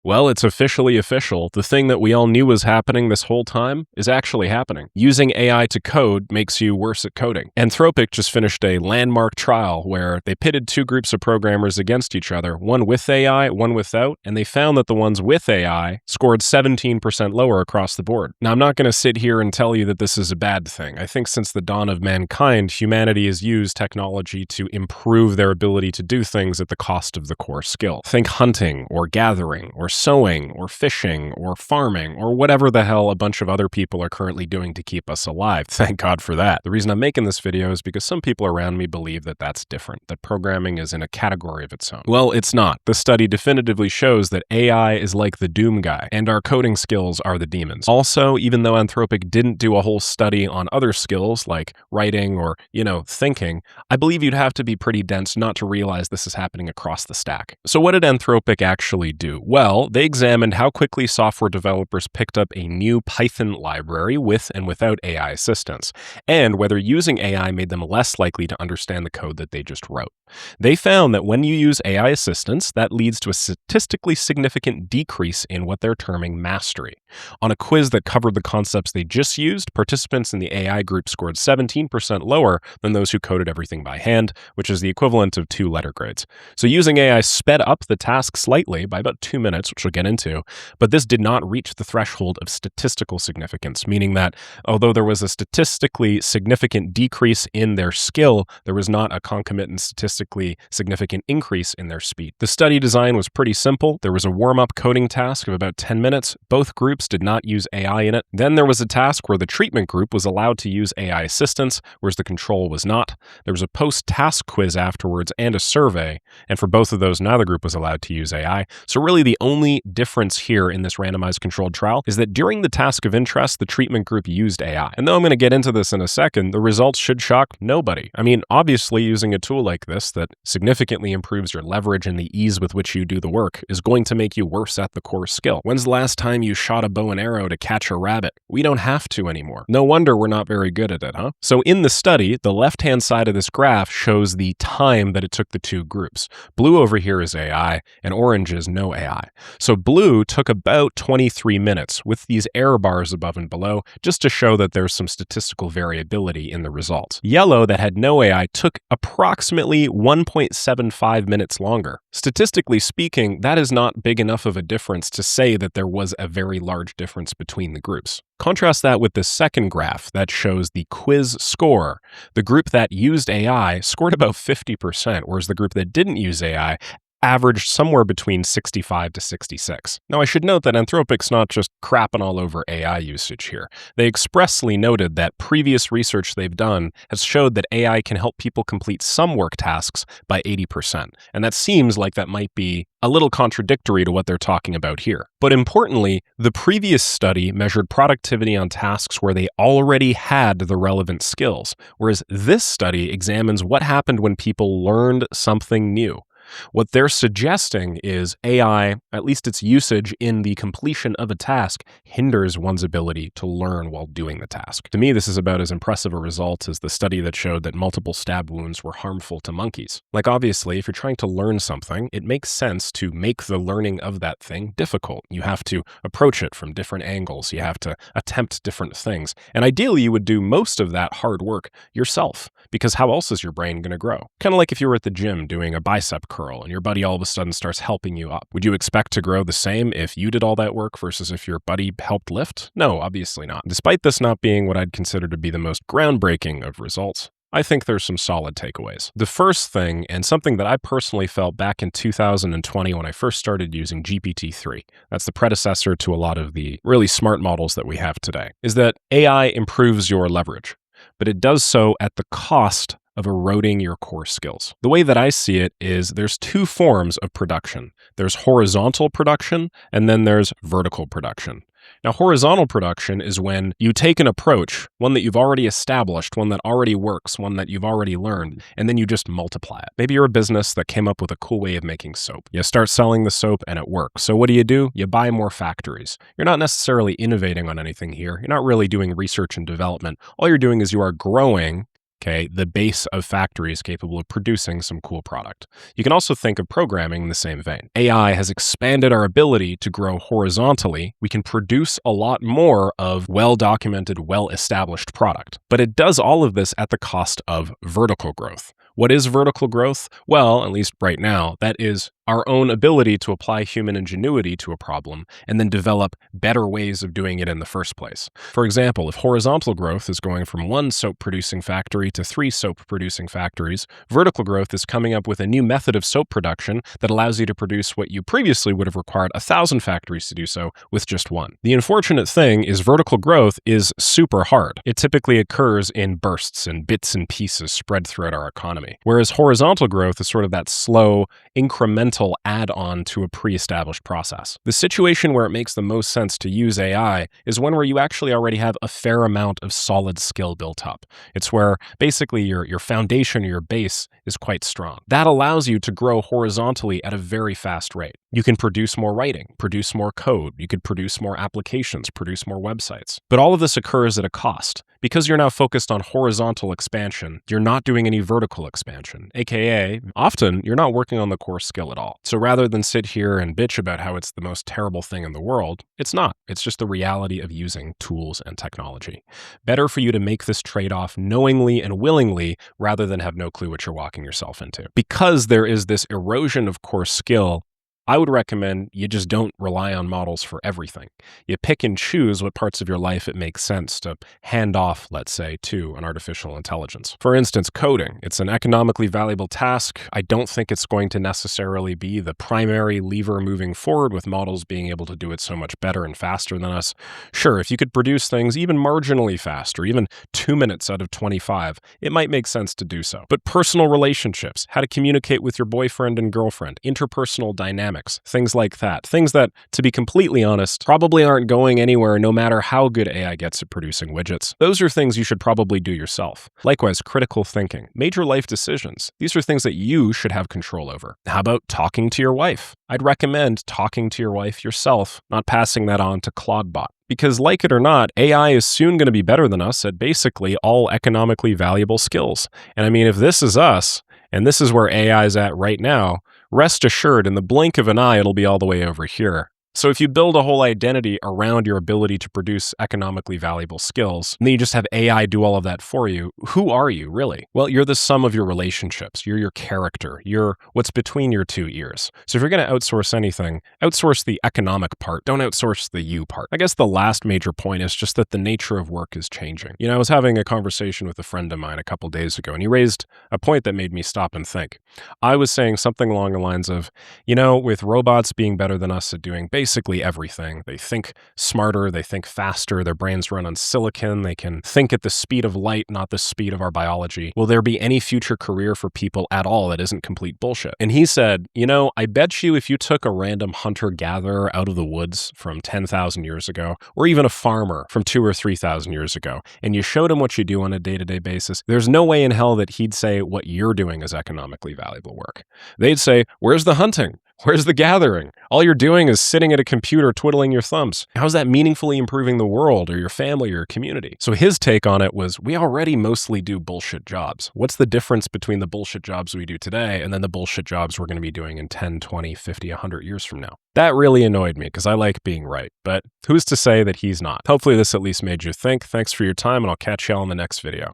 Well, it's officially official. The thing that we all knew was happening this whole time is actually happening. Using AI to code makes you worse at coding. Anthropic just finished a landmark trial where they pitted two groups of programmers against each other, one with AI, one without, and they found that the ones with AI scored 17% lower across the board. Now, I'm not going to sit here and tell you that this is a bad thing. I think since the dawn of mankind, humanity has used technology to improve their ability to do things at the cost of the core skill. Think hunting or gathering or sewing or fishing or farming or whatever the hell a bunch of other people are currently doing to keep us alive. Thank God for that. The reason I'm making this video is because some people around me believe that that's different, that programming is in a category of its own. Well, it's not. The study definitively shows that AI is like the doom guy, and our coding skills are the demons. Also, even though Anthropic didn't do a whole study on other skills like writing or, thinking, I believe you'd have to be pretty dense not to realize this is happening across the stack. So what did Anthropic actually do? Well, they examined how quickly software developers picked up a new Python library with and without AI assistance, and whether using AI made them less likely to understand the code that they just wrote. They found that when you use AI assistance, that leads to a statistically significant decrease in what they're terming mastery. On a quiz that covered the concepts they just used, participants in the AI group scored 17% lower than those who coded everything by hand, which is the equivalent of 2 letter grades. So using AI sped up the task slightly by about 2 minutes, which we'll get into, but this did not reach the threshold of statistical significance, meaning that although there was a statistically significant decrease in their skill, there was not a concomitant statistically significant increase in their speed. The study design was pretty simple. There was a warm-up coding task of about 10 minutes. Both groups did not use AI in it. Then there was a task where the treatment group was allowed to use AI assistance, whereas the control was not. There was a post-task quiz afterwards and a survey, and for both of those, neither group was allowed to use AI. So really the only difference here in this randomized controlled trial is that during the task of interest, the treatment group used AI. And though I'm going to get into this in a second, the results should shock nobody. I mean, obviously using a tool like this that significantly improves your leverage and the ease with which you do the work is going to make you worse at the core skill. When's the last time you shot a bow and arrow to catch a rabbit? We don't have to anymore. No wonder we're not very good at it, huh? So in the study, the left-hand side of this graph shows the time that it took the two groups. Blue over here is AI, and orange is no AI. So blue took about 23 minutes with these error bars above and below, just to show that there's some statistical variability in the results. Yellow, that had no AI, took approximately 1.75 minutes longer. Statistically speaking, that is not big enough of a difference to say that there was a very large difference between the groups. Contrast that with the second graph that shows the quiz score. The group that used AI scored about 50%, whereas the group that didn't use AI averaged somewhere between 65 to 66. Now, I should note that Anthropic's not just crapping all over AI usage here. They expressly noted that previous research they've done has showed that AI can help people complete some work tasks by 80%. And that seems like that might be a little contradictory to what they're talking about here. But importantly, the previous study measured productivity on tasks where they already had the relevant skills, whereas this study examines what happened when people learned something new. What they're suggesting is AI, at least its usage in the completion of a task, hinders one's ability to learn while doing the task. To me, this is about as impressive a result as the study that showed that multiple stab wounds were harmful to monkeys. Like, obviously, if you're trying to learn something, it makes sense to make the learning of that thing difficult. You have to approach it from different angles. You have to attempt different things. And ideally, you would do most of that hard work yourself, because how else is your brain going to grow? Kind of like if you were at the gym doing a bicep curl and your buddy all of a sudden starts helping you up. Would you expect to grow the same if you did all that work versus if your buddy helped lift? No, obviously not. Despite this not being what I'd consider to be the most groundbreaking of results, I think there's some solid takeaways. The first thing, and something that I personally felt back in 2020 when I first started using GPT-3, that's the predecessor to a lot of the really smart models that we have today, is that AI improves your leverage, but it does so at the cost of eroding your core skills. The way that I see it is there's two forms of production. There's horizontal production, and then there's vertical production. Now, horizontal production is when you take an approach, one that you've already established, one that already works, one that you've already learned, and then you just multiply it. Maybe you're a business that came up with a cool way of making soap. You start selling the soap and it works. So what do? You buy more factories. You're not necessarily innovating on anything here. You're not really doing research and development. All you're doing is you are growing Okay, the base of factories capable of producing some cool product. You can also think of programming in the same vein. AI has expanded our ability to grow horizontally. We can produce a lot more of well-documented, well-established product. But it does all of this at the cost of vertical growth. What is vertical growth? Well, at least right now, that is our own ability to apply human ingenuity to a problem and then develop better ways of doing it in the first place. For example, if horizontal growth is going from one soap-producing factory to 3 soap-producing factories, vertical growth is coming up with a new method of soap production that allows you to produce what you previously would have required 1,000 factories to do so with just one. The unfortunate thing is vertical growth is super hard. It typically occurs in bursts and bits and pieces spread throughout our economy, whereas horizontal growth is sort of that slow, incremental add-on to a pre-established process. The situation where it makes the most sense to use AI is one where you actually already have a fair amount of solid skill built up. It's where basically your foundation or your base is quite strong. That allows you to grow horizontally at a very fast rate. You can produce more writing, produce more code, you could produce more applications, produce more websites. But all of this occurs at a cost. Because you're now focused on horizontal expansion, you're not doing any vertical expansion, aka often you're not working on the core skill at all. So rather than sit here and bitch about how it's the most terrible thing in the world, it's not. It's just the reality of using tools and technology. Better for you to make this trade-off knowingly and willingly rather than have no clue what you're walking yourself into. Because there is this erosion of core skill, I would recommend you just don't rely on models for everything. You pick and choose what parts of your life it makes sense to hand off, let's say, to an artificial intelligence. For instance, coding. It's an economically valuable task. I don't think it's going to necessarily be the primary lever moving forward, with models being able to do it so much better and faster than us. Sure, if you could produce things even marginally faster, even 2 minutes out of 25, it might make sense to do so. But personal relationships, how to communicate with your boyfriend and girlfriend, interpersonal dynamics, things like that. Things that, to be completely honest, probably aren't going anywhere no matter how good AI gets at producing widgets. Those are things you should probably do yourself. Likewise, critical thinking, major life decisions. These are things that you should have control over. How about talking to your wife? I'd recommend talking to your wife yourself, not passing that on to Claudebot. Because like it or not, AI is soon going to be better than us at basically all economically valuable skills. And I mean, if this is us, and this is where AI is at right now, rest assured, in the blink of an eye, it'll be all the way over here. So if you build a whole identity around your ability to produce economically valuable skills, and then you just have AI do all of that for you, who are you really? Well, you're the sum of your relationships. You're your character. You're what's between your 2 ears. So if you're going to outsource anything, outsource the economic part. Don't outsource the you part. I guess the last major point is just that the nature of work is changing. I was having a conversation with a friend of mine a couple days ago, and he raised a point that made me stop and think. I was saying something along the lines of, with robots being better than us at doing basically everything. They think smarter, they think faster, their brains run on silicon, they can think at the speed of light, not the speed of our biology. Will there be any future career for people at all that isn't complete bullshit? And he said, I bet you if you took a random hunter-gatherer out of the woods from 10,000 years ago, or even a farmer from 2,000 or 3,000 years ago, and you showed him what you do on a day-to-day basis, there's no way in hell that he'd say what you're doing is economically valuable work. They'd say, where's the hunting? Where's the gathering? All you're doing is sitting at a computer twiddling your thumbs. How's that meaningfully improving the world or your family or your community? So his take on it was, we already mostly do bullshit jobs. What's the difference between the bullshit jobs we do today and then the bullshit jobs we're going to be doing in 10, 20, 50, 100 years from now? That really annoyed me because I like being right, but who's to say that he's not? Hopefully this at least made you think. Thanks for your time, and I'll catch y'all in the next video.